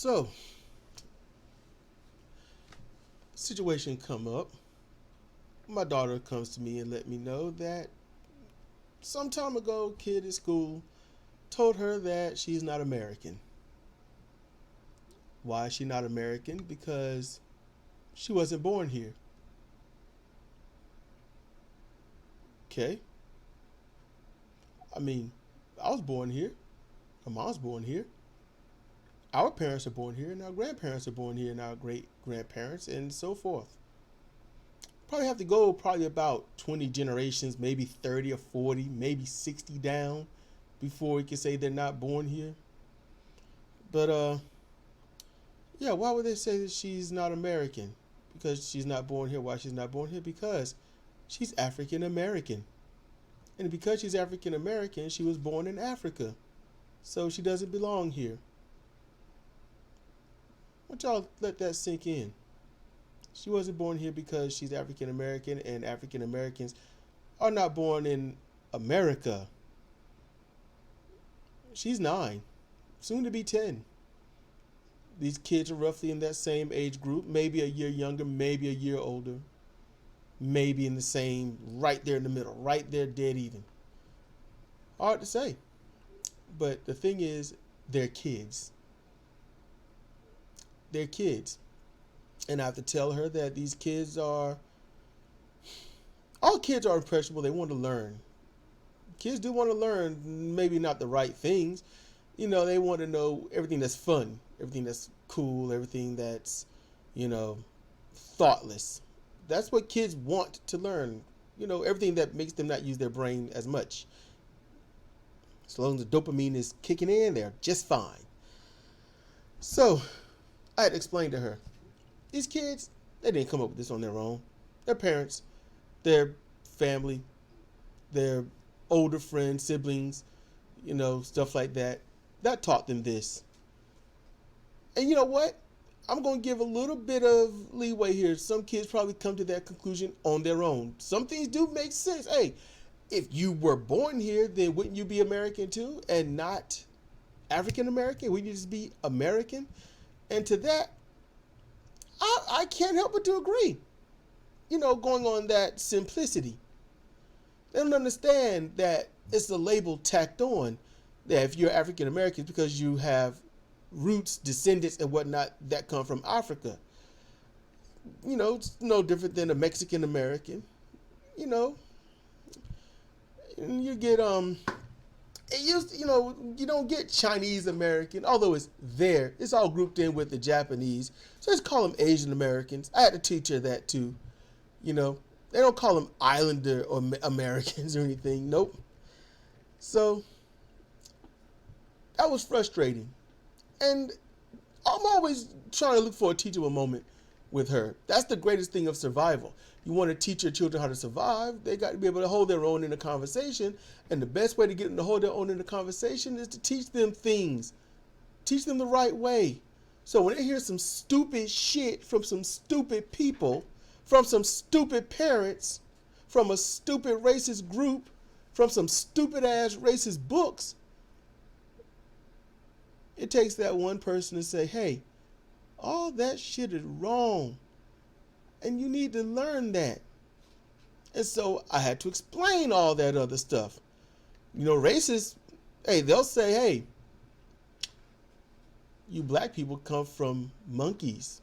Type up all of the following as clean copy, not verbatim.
So, situation come up. My daughter comes to me and let me know that some time ago, kid at school told her that she's not American. Why is she not American? Because she wasn't born here. Okay. I mean, I was born here. My mom's born here. Our parents are born here, and our grandparents are born here, and our great grandparents, and so forth. Probably have to go probably about 20 generations, maybe 30 or 40, maybe 60 down before we can say they're not born here. But yeah, why would they say that she's not American? Because she's not born here. Why she's not born here? Because she's African American. And because she's African American, she was born in Africa. So she doesn't belong here. I want y'all to let that sink in. She wasn't born here because she's African American, and African Americans are not born in America. She's 9, soon to be 10. These kids are roughly in that same age group, maybe a year younger, maybe a year older, maybe in the same, right there in the middle, right there dead even. Hard to say. But the thing is, they're kids. They're kids. And I have to tell her that these kids are, all kids are impressionable. They want to learn. Kids do want to learn, maybe not the right things. You know, they want to know everything that's fun, everything that's cool, everything that's, thoughtless. That's what kids want to learn. Everything that makes them not use their brain as much. As long as the dopamine is kicking in, they're just fine. So, I had to explain to her, these kids, they didn't come up with this on their own. Their parents, their family, their older friends, siblings, stuff like that taught them this. And you know what? I'm going to give a little bit of leeway here. Some kids probably come to that conclusion on their own. Some things do make sense. Hey, if you were born here, then wouldn't you be American too and not African American? Wouldn't you just be American? And to that, I can't help but to agree. Going on that simplicity. They don't understand that it's a label tacked on that if you're African American because you have roots, descendants, and whatnot that come from Africa. It's no different than a Mexican American. You get you don't get Chinese American, although it's there. It's all grouped in with the Japanese. So let's call them Asian Americans. I had to teach her that too. They don't call them Islander or Americans or anything. Nope. So that was frustrating. And I'm always trying to look for a teachable moment with her. That's the greatest thing of survival. You want to teach your children how to survive, they got to be able to hold their own in a conversation. And the best way to get them to hold their own in a conversation is to teach them things. Teach them the right way. So when they hear some stupid shit from some stupid people, from some stupid parents, from a stupid racist group, from some stupid ass racist books, it takes that one person to say, hey, all that shit is wrong. And you need to learn that. And so I had to explain all that other stuff. Racists, hey, they'll say, hey, you black people come from monkeys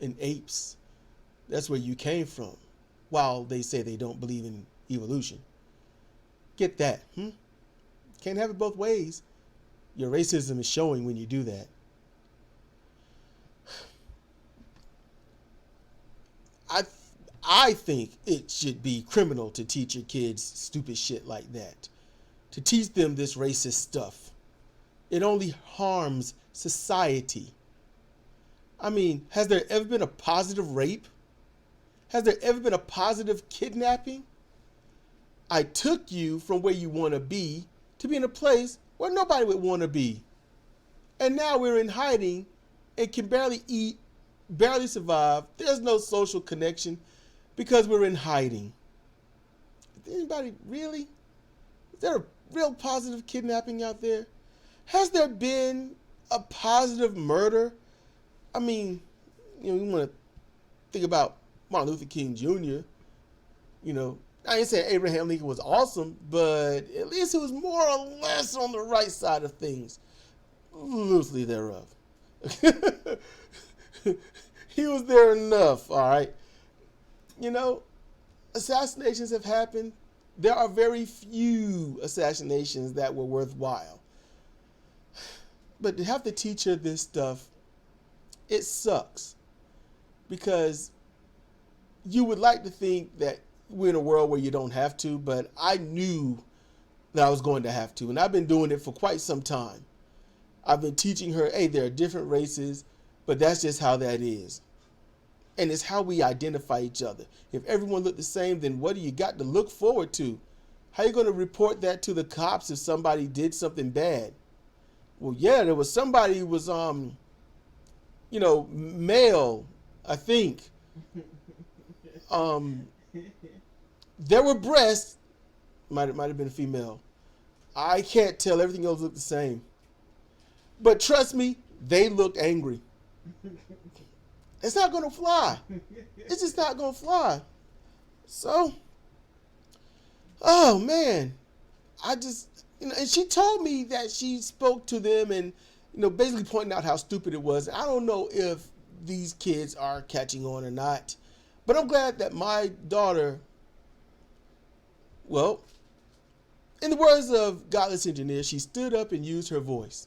and apes. That's where you came from. While they say they don't believe in evolution. Get that. Can't have it both ways. Your racism is showing when you do that. I think it should be criminal to teach your kids stupid shit like that. To teach them this racist stuff. It only harms society. I mean, has there ever been a positive rape? Has there ever been a positive kidnapping? I took you from where you want to be in a place where nobody would want to be. And now we're in hiding and can barely eat, barely survive. There's no social connection because we're in hiding. Is anybody really? Is there a real positive kidnapping out there? Has there been a positive murder. I mean, you want to think about Martin Luther King Jr. I ain't saying Abraham Lincoln was awesome, but at least it was more or less on the right side of things, loosely thereof. He was there enough, all right. Assassinations have happened. There are very few assassinations that were worthwhile. But to have to teach her this stuff, it sucks. Because you would like to think that we're in a world where you don't have to, but I knew that I was going to have to. And I've been doing it for quite some time. I've been teaching her, hey, there are different races, but that's just how that is. And it's how we identify each other. If everyone looked the same, then what do you got to look forward to? How are you going to report that to the cops if somebody did something bad? Well, yeah, there was somebody who was, male, I think. There were breasts. Might have been a female. I can't tell. Everything else looked the same. But trust me, they looked angry. It's not going to fly. It's just not going to fly. So, oh man, and she told me that she spoke to them and, basically pointing out how stupid it was. I don't know if these kids are catching on or not, but I'm glad that my daughter, well, in the words of Godless Engineer, she stood up and used her voice.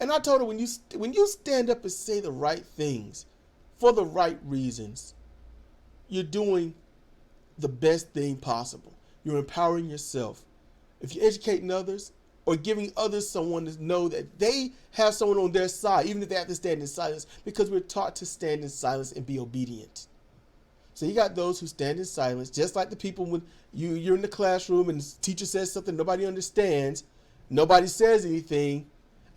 And I told her, when you stand up and say the right things, for the right reasons, you're doing the best thing possible. You're empowering yourself. If you're educating others or giving others someone to know that they have someone on their side, even if they have to stand in silence, because we're taught to stand in silence and be obedient. So you got those who stand in silence, just like the people when you're in the classroom and the teacher says something nobody understands, nobody says anything,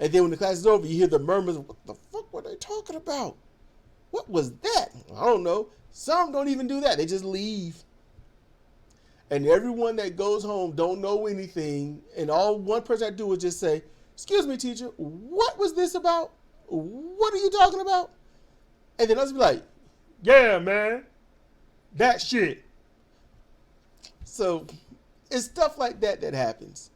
and then when the class is over, you hear the murmurs, what the fuck were they talking about? What was that? I don't know. Some don't even do that. They just leave. And everyone that goes home don't know anything. And all one person had to do is just say, excuse me, teacher, what was this about? What are you talking about? And then others be like, yeah, man, that shit. So it's stuff like that that happens.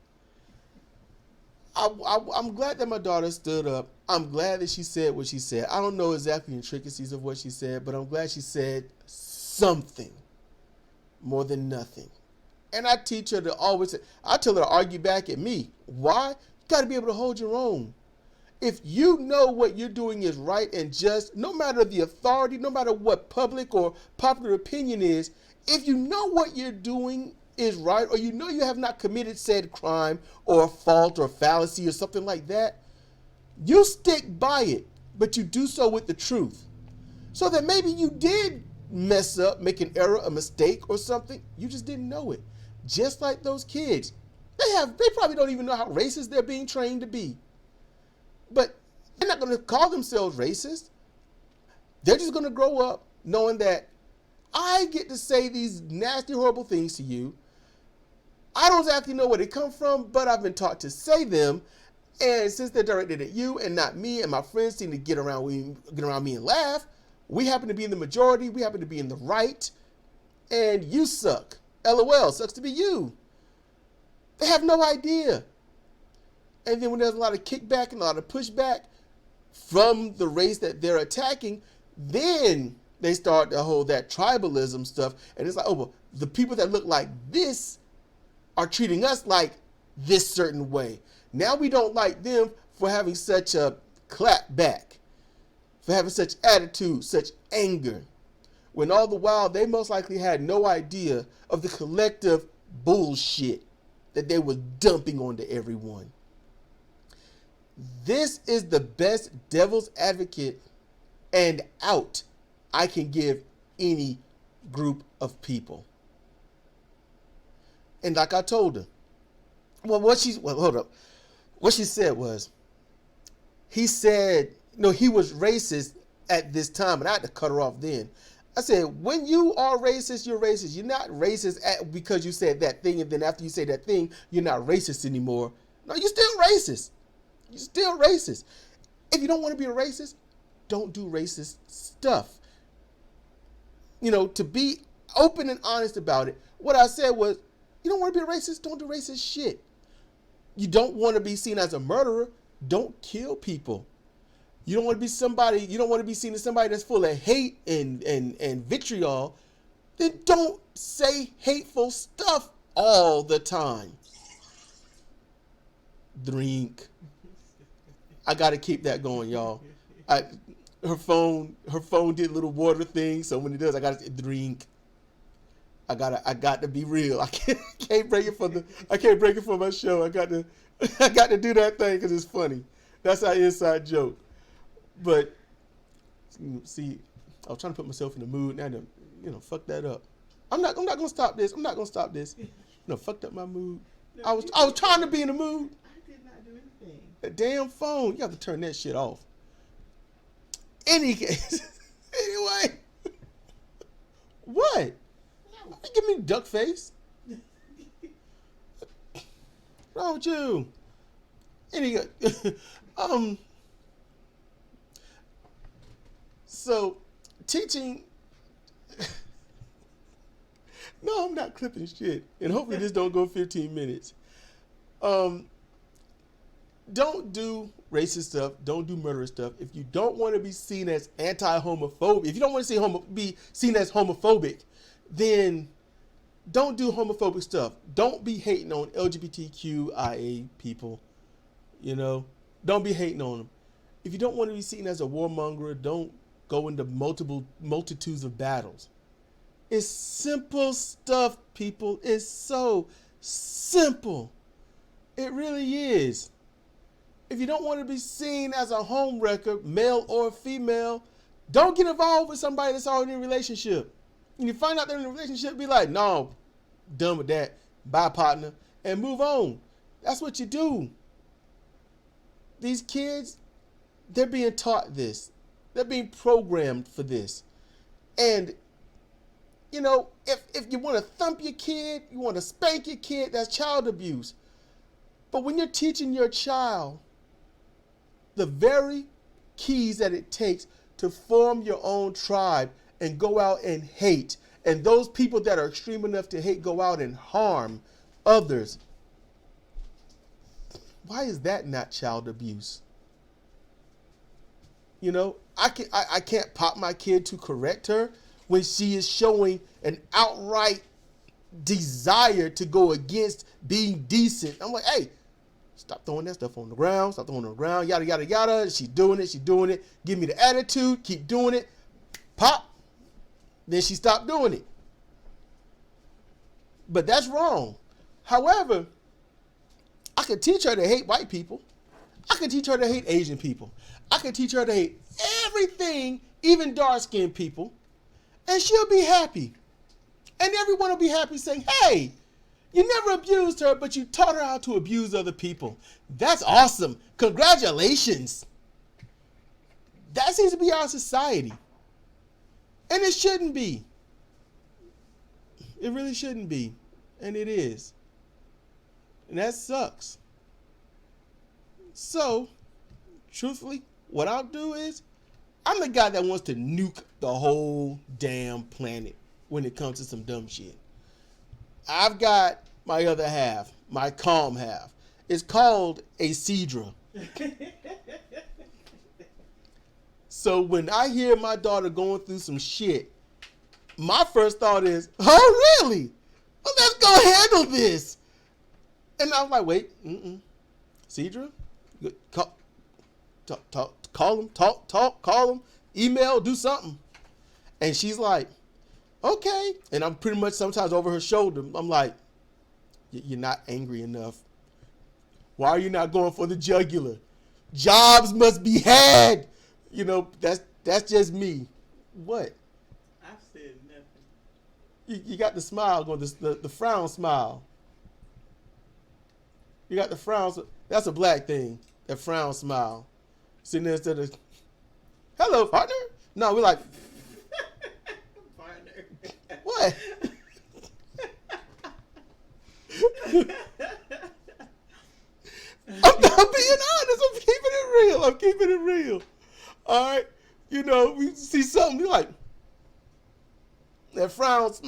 I'm glad that my daughter stood up. I'm glad that she said what she said. I don't know exactly the intricacies of what she said, but I'm glad she said something more than nothing. And I teach her to always, I tell her to argue back at me. Why? You got to be able to hold your own. If you know what you're doing is right and just, no matter the authority, no matter what public or popular opinion is, if you know what you're doing is right, or you have not committed said crime or fault or fallacy or something like that, you stick by it, but you do so with the truth. So that maybe you did mess up, make an error, a mistake or something, you just didn't know it. Just like those kids. They probably don't even know how racist they're being trained to be. But they're not going to call themselves racist. They're just going to grow up knowing that I get to say these nasty, horrible things to you. I don't exactly know where they come from, but I've been taught to say them. And since they're directed at you and not me, and my friends seem to get around me and laugh, we happen to be in the majority, we happen to be in the right, and you suck. LOL, sucks to be you. They have no idea. And then when there's a lot of kickback and a lot of pushback from the race that they're attacking, then they start to hold that tribalism stuff. And it's like, oh, well, the people that look like this are treating us like this certain way. Now we don't like them for having such a clap back, for having such attitude, such anger, when all the while they most likely had no idea of the collective bullshit that they were dumping onto everyone. This is the best devil's advocate and out I can give any group of people. And like I told her, what she said was, he said, no, he was racist at this time, and I had to cut her off then. I said, when you are racist, you're racist. You're not racist because you said that thing, and then after you say that thing, you're not racist anymore. No, you're still racist. You're still racist. If you don't want to be a racist, don't do racist stuff. To be open and honest about it. What I said was, you don't want to be a racist, don't do racist shit. You don't want to be seen as a murderer, don't kill people. You don't want to be seen as somebody that's full of hate and vitriol, then don't say hateful stuff all the time. Drink. I gotta keep that going, y'all. Her phone did a little water thing, so when it does, I gotta drink. I got to be real. I can't break it for my show. I got to do that thing because it's funny. That's our inside joke. But see, I was trying to put myself in the mood. Now, fuck that up. I'm not gonna stop this. Fucked up my mood. I was trying to be in the mood. I did not do anything. That damn phone. You have to turn that shit off. Any case. Anyway. What? No. Give me duck face. What's wrong with you? Anyway. So, teaching... No, I'm not clipping shit. And hopefully this don't go 15 minutes. Don't do racist stuff. Don't do murderous stuff. If you don't want to be seen as anti-homophobic, if you don't want to be seen as homophobic, then don't do homophobic stuff. Don't be hating on LGBTQIA people. Don't be hating on them. If you don't want to be seen as a warmonger, don't go into multitudes of battles. It's simple stuff, people. It's so simple. It really is. If you don't want to be seen as a homewrecker, male or female, don't get involved with somebody that's already in a relationship. When you find out they're in a relationship, be like, no, done with that. Bye, partner, and move on. That's what you do. These kids, they're being taught this. They're being programmed for this. And, if you want to thump your kid, you want to spank your kid, that's child abuse. But when you're teaching your child the very keys that it takes to form your own tribe and go out and hate, and those people that are extreme enough to hate go out and harm others, why is that not child abuse? I can't pop my kid to correct her when she is showing an outright desire to go against being decent. I'm like, hey, stop throwing that stuff on the ground. Stop throwing it on the ground. Yada, yada, yada. She's doing it. Give me the attitude. Keep doing it. Pop. Then she stopped doing it. But that's wrong. However, I could teach her to hate white people. I could teach her to hate Asian people. I could teach her to hate everything, even dark-skinned people. And she'll be happy. And everyone will be happy saying, hey, you never abused her, but you taught her how to abuse other people. That's awesome. Congratulations. That seems to be our society. And it shouldn't be. It really shouldn't be. And it is. And that sucks. So, truthfully, what I'll do is, I'm the guy that wants to nuke the whole damn planet when it comes to some dumb shit. I've got my other half, my calm half. It's called a Sidra. So when I hear my daughter going through some shit, my first thought is, oh, really? Well, let's go handle this. And I was like, wait, Sidra? Call him, email, do something. And she's like, okay. And I'm pretty much sometimes over her shoulder. I'm like, you're not angry enough. Why are you not going for the jugular? Jobs must be had. That's just me. What? I said nothing. You got the smile going, the frown smile. You got the frown. That's a black thing. That frown smile. Sitting there instead of, hello, partner. No, we're like, partner. What? I'm being honest. I'm keeping it real. I'm keeping it real. All right. You know, we see something, you like, that frowns.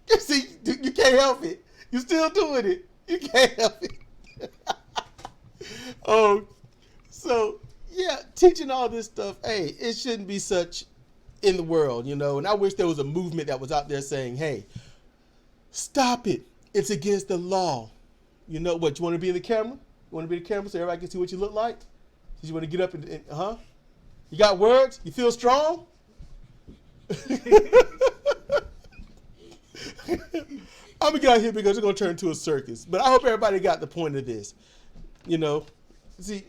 You see, you can't help it. You still doing it. You can't help it. So, yeah, teaching all this stuff, hey, it shouldn't be such in the world, you know. And I wish there was a movement that was out there saying, hey, stop it. It's against the law. You know what? You want to be in the camera? You want to be in the camera so everybody can see what you look like? So you want to get up and huh? You got words? You feel strong? I'm going to get out here because it's going to turn into a circus. But I hope everybody got the point of this. You know, see.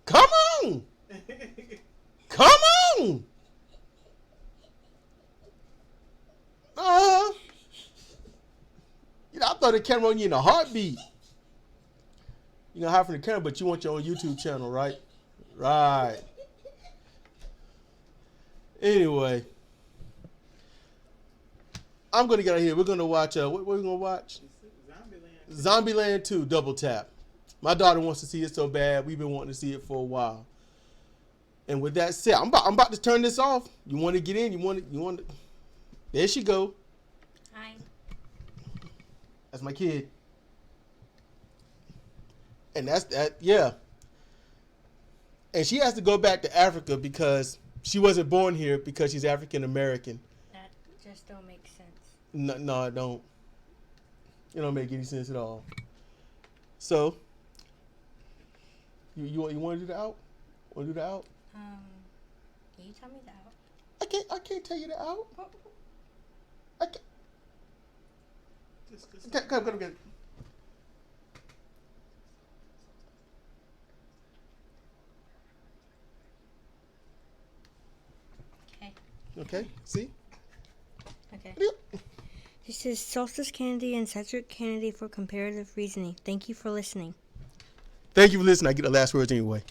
Come on. Come on. You know, I throw the camera on you in a heartbeat. You're going to hide from the camera, but you want your own YouTube channel, right? Right. Anyway. I'm going to get out of here. We're going to watch, what are we going to watch? Zombieland 2, Double Tap. My daughter wants to see it so bad. We've been wanting to see it for a while. And with that said, I'm about to turn this off. You want to get in? You want to? There she go. Hi. That's my kid. And that's that. Yeah. And she has to go back to Africa because she wasn't born here because she's African American. That just don't make sense. No, it don't. It don't make any sense at all. So, you want to do the out? Want to do the out? Can you tell me the out? I can't tell you the out. I can't. Come. Okay. Okay. See. Okay. This is Solstice Kennedy and Cedric Kennedy for Comparative Reasoning. Thank you for listening. Thank you for listening. I get the last words anyway.